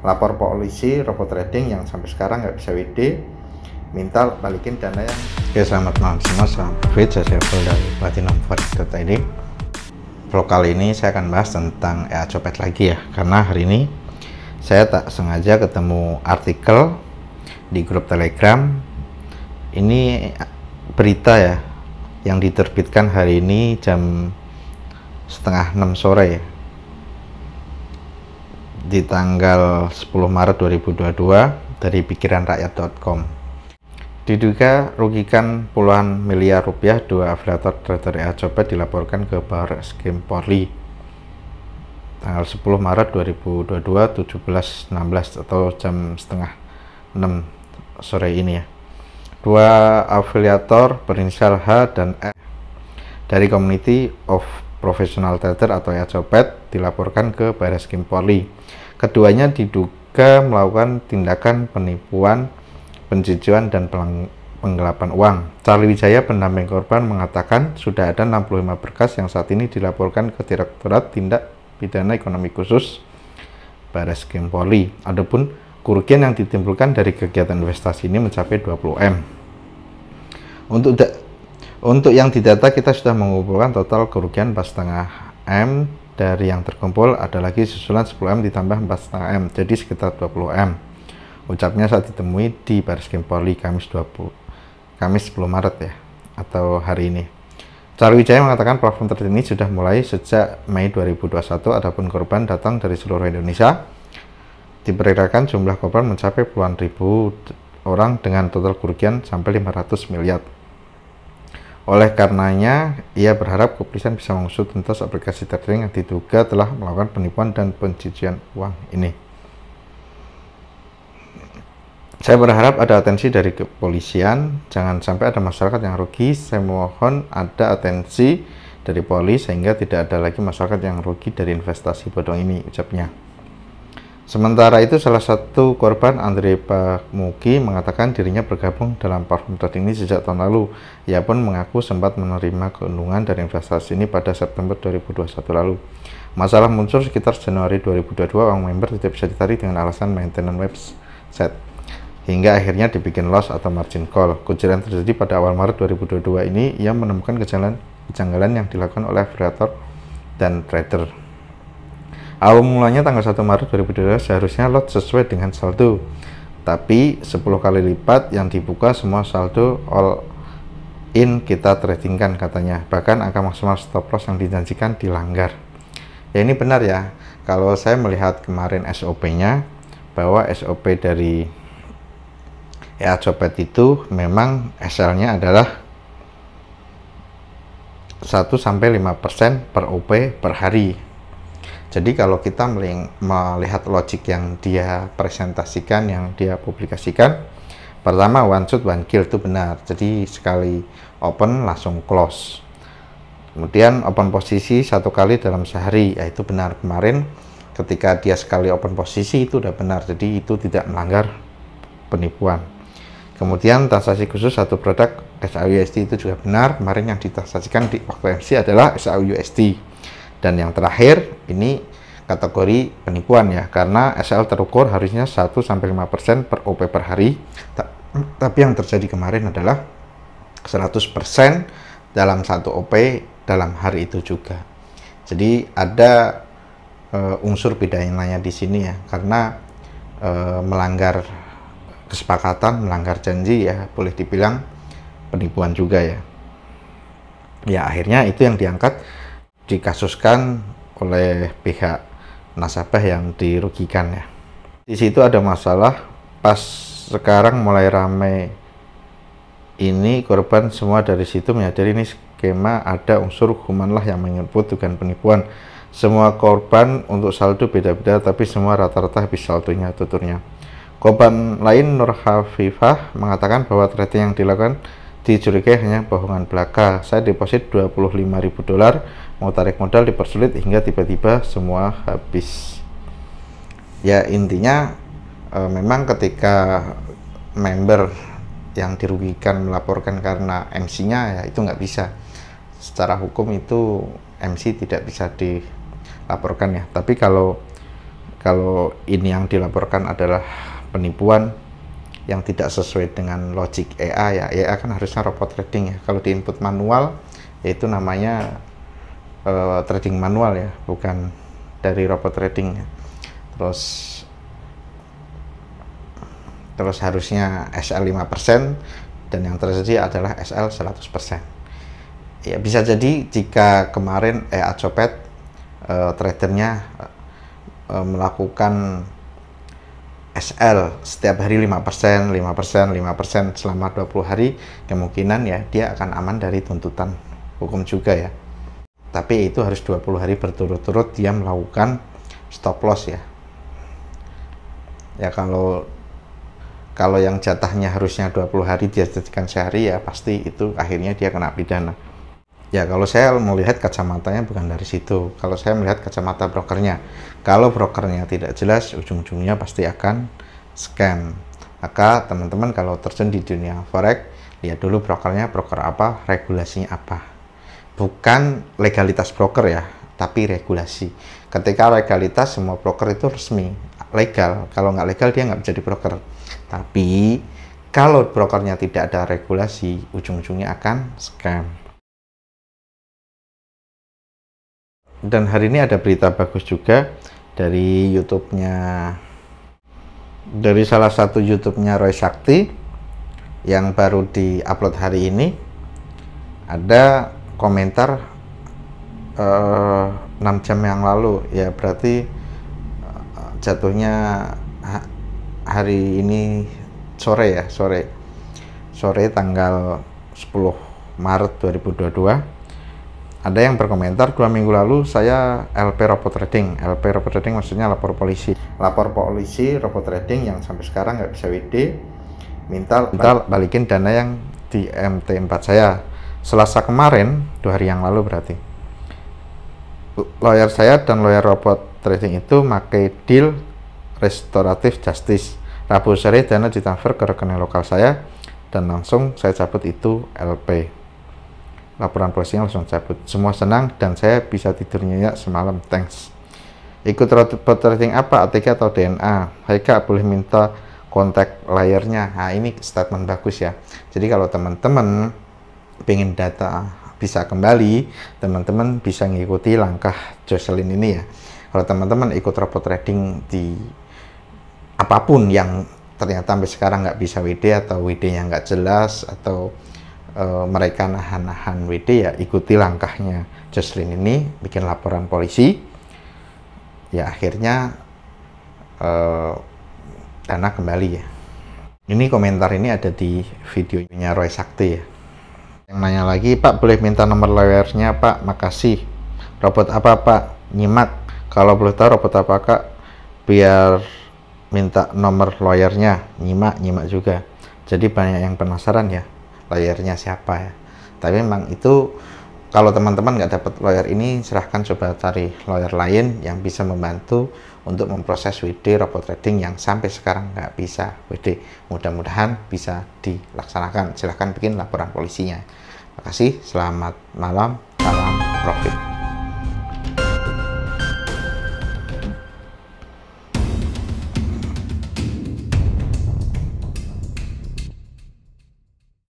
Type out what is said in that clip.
lapor polisi robot trading yang sampai sekarang nggak bisa WD, minta balikin dana yang. Oke, selamat malam semua, salam profit, saya Paul dari platinumforex.id. Vlog kali ini saya akan bahas tentang Copet lagi ya, karena hari ini saya tak sengaja ketemu artikel di grup Telegram. Ini berita ya yang diterbitkan hari ini jam setengah 6 sore ya, di tanggal 10 Maret 2022 dari pikiranrakyat.com. Diduga rugikan puluhan miliar rupiah, dua afiliator trader Copet dilaporkan ke Barreskrim Polri. Tanggal 10 Maret 2022 17.16 atau jam setengah 6 sore ini ya. Dua afiliator berinisial H dan E dari Community of Professional Trader atau Copet dilaporkan ke Barreskrim Polri. Keduanya diduga melakukan tindakan penipuan, pencucian dan penggelapan uang. Charlie Wijaya, pendamping korban, mengatakan sudah ada 65 berkas yang saat ini dilaporkan ke Direktorat Tindak Pidana Ekonomi Khusus Barreskrim Polri. Adapun kerugian yang ditimbulkan dari kegiatan investasi ini mencapai 20 M. Untuk yang didata, kita sudah mengumpulkan total kerugian 4,5 M. Dari yang terkumpul ada lagi susulan 10 M ditambah 4,5 M, jadi sekitar 20 M. Ucapnya saat ditemui di Barreskrim Polri Kamis 10 Maret ya, atau hari ini. Charlie Wijaya mengatakan platform trading ini sudah mulai sejak Mei 2021. Adapun korban datang dari seluruh Indonesia. Diperkirakan jumlah korban mencapai puluhan ribu orang dengan total kerugian sampai 500 miliar. Oleh karenanya, ia berharap kepolisian bisa mengusut tuntas aplikasi trading yang diduga telah melakukan penipuan dan pencucian uang ini. Saya berharap ada atensi dari kepolisian, jangan sampai ada masyarakat yang rugi. Saya mohon ada atensi dari Polri sehingga tidak ada lagi masyarakat yang rugi dari investasi bodong ini, ucapnya. Sementara itu, salah satu korban, Andre Pamuki, mengatakan dirinya bergabung dalam platform trading ini sejak tahun lalu. Ia pun mengaku sempat menerima keuntungan dari investasi ini pada September 2021 lalu. Masalah muncul sekitar Januari 2022, uang member tidak bisa ditarik dengan alasan maintenance website, hingga akhirnya dibikin loss atau margin call. Kejadian terjadi pada awal Maret 2022 ini. Ia menemukan kejanggalan yang dilakukan oleh afiliator dan trader. Awal mulanya tanggal 1 Maret 2022 seharusnya lot sesuai dengan saldo, tapi 10 kali lipat yang dibuka semua saldo all in kita tradingkan, katanya. Bahkan angka maksimal stop loss yang dijanjikan dilanggar. Ya, ini benar ya. Kalau saya melihat kemarin SOP-nya, bahwa SOP dari Copet itu memang SL-nya adalah 1-5% per OP per hari. Jadi kalau kita melihat logik yang dia presentasikan, yang dia publikasikan, pertama one shot one kill itu benar. Jadi sekali open langsung close. Kemudian open posisi satu kali dalam sehari, ya itu benar. Kemarin ketika dia sekali open posisi itu udah benar. Jadi itu tidak melanggar penipuan. Kemudian transaksi khusus satu produk SAUUSD itu juga benar. Kemarin yang ditransaksikan di waktu MC adalah SAUUSD. Dan yang terakhir ini kategori penipuan ya, karena SL terukur harusnya 1-5% per OP per hari. Tapi yang terjadi kemarin adalah 100% dalam satu OP dalam hari itu juga. Jadi ada unsur pidananya di sini ya, karena melanggar kesepakatan, melanggar janji ya, boleh dibilang penipuan juga ya. Ya akhirnya itu yang diangkat, dikasuskan oleh pihak nasabah yang dirugikan ya. Di situ ada masalah pas sekarang mulai ramai ini, korban semua dari situ menyadari ini skema ada unsur hukuman lah yang menyebut dugaan penipuan. Semua korban untuk saldo beda-beda, tapi semua rata-rata habis saldonya, tuturnya. Korban lain, Nur Hafifah, mengatakan bahwa trading yang dilakukan dicurigai hanya bohongan belaka. Saya deposit $25.000, mau tarik modal dipersulit hingga tiba-tiba semua habis. Ya intinya memang ketika member yang dirugikan melaporkan karena MC-nya, ya itu nggak bisa. Secara hukum itu MC tidak bisa dilaporkan ya. Tapi kalau kalau ini yang dilaporkan adalah penipuan yang tidak sesuai dengan logic EA ya. EA kan harusnya robot trading ya. Kalau di input manual yaitu namanya trading manual ya, bukan dari robot trading ya. Terus harusnya SL 5% dan yang terjadi adalah SL 100%. Ya bisa jadi jika kemarin EA copet tradernya melakukan SL setiap hari 5%, 5%, 5% selama 20 hari, kemungkinan ya dia akan aman dari tuntutan hukum juga ya. Tapi itu harus 20 hari berturut-turut dia melakukan stop loss ya. Ya kalau yang jatahnya harusnya 20 hari dia jadikan sehari, ya pasti itu akhirnya dia kena pidana. Ya kalau saya melihat kacamatanya bukan dari situ. Kalau saya melihat kacamata brokernya, kalau brokernya tidak jelas, ujung-ujungnya pasti akan scam. Maka teman-teman kalau terjun di dunia forex, lihat dulu brokernya broker apa, regulasinya apa. Bukan legalitas broker ya, tapi regulasi. Ketika legalitas, semua broker itu resmi, legal. Kalau nggak legal dia nggak bisa jadi broker. Tapi kalau brokernya tidak ada regulasi, ujung-ujungnya akan scam. Dan hari ini ada berita bagus juga dari YouTube-nya, dari salah satu YouTube-nya Roy Sakti yang baru di-upload hari ini. Ada komentar 6 jam yang lalu ya, berarti jatuhnya hari ini sore ya, sore tanggal 10 Maret 2022. Ada yang berkomentar, 2 minggu lalu saya LP robot trading. LP robot trading maksudnya lapor polisi. Lapor polisi robot trading yang sampai sekarang nggak bisa WD, minta balikin dana yang di MT4 saya. Selasa kemarin, 2 hari yang lalu berarti. Lawyer saya dan lawyer robot trading itu pakai deal restoratif justice. Rabu sore dana ditransfer ke rekening lokal saya dan langsung saya cabut itu LP. Laporan polisinya langsung cabut. Semua senang dan saya bisa tidur nyenyak semalam. Thanks. Ikut robot trading apa? ATK atau DNA? Hai Kak, boleh minta kontak layarnya? Nah ini statement bagus ya. Jadi kalau teman-teman pengen data bisa kembali, teman-teman bisa ngikuti langkah Jocelyn ini ya. Kalau teman-teman ikut robot trading di apapun yang ternyata sampai sekarang nggak bisa WD atau WD-nya nggak jelas atau mereka nahan-nahan WD, ya ikuti langkahnya Jocelyn ini, bikin laporan polisi, ya akhirnya dana kembali ya. Ini komentar ini ada di videonya Roy Sakti ya. Yang nanya lagi, Pak boleh minta nomor lawyernya Pak, makasih. Robot apa Pak? Nyimak. Kalau boleh tahu robot apa Kak, biar minta nomor lawyernya. Nyimak juga. Jadi banyak yang penasaran ya, lawyernya siapa ya. Tapi memang itu kalau teman-teman nggak dapat lawyer ini, silahkan coba cari lawyer lain yang bisa membantu untuk memproses WD robot trading yang sampai sekarang nggak bisa WD. Mudah-mudahan bisa dilaksanakan. Silahkan bikin laporan polisinya. Terima kasih, selamat malam, salam profit.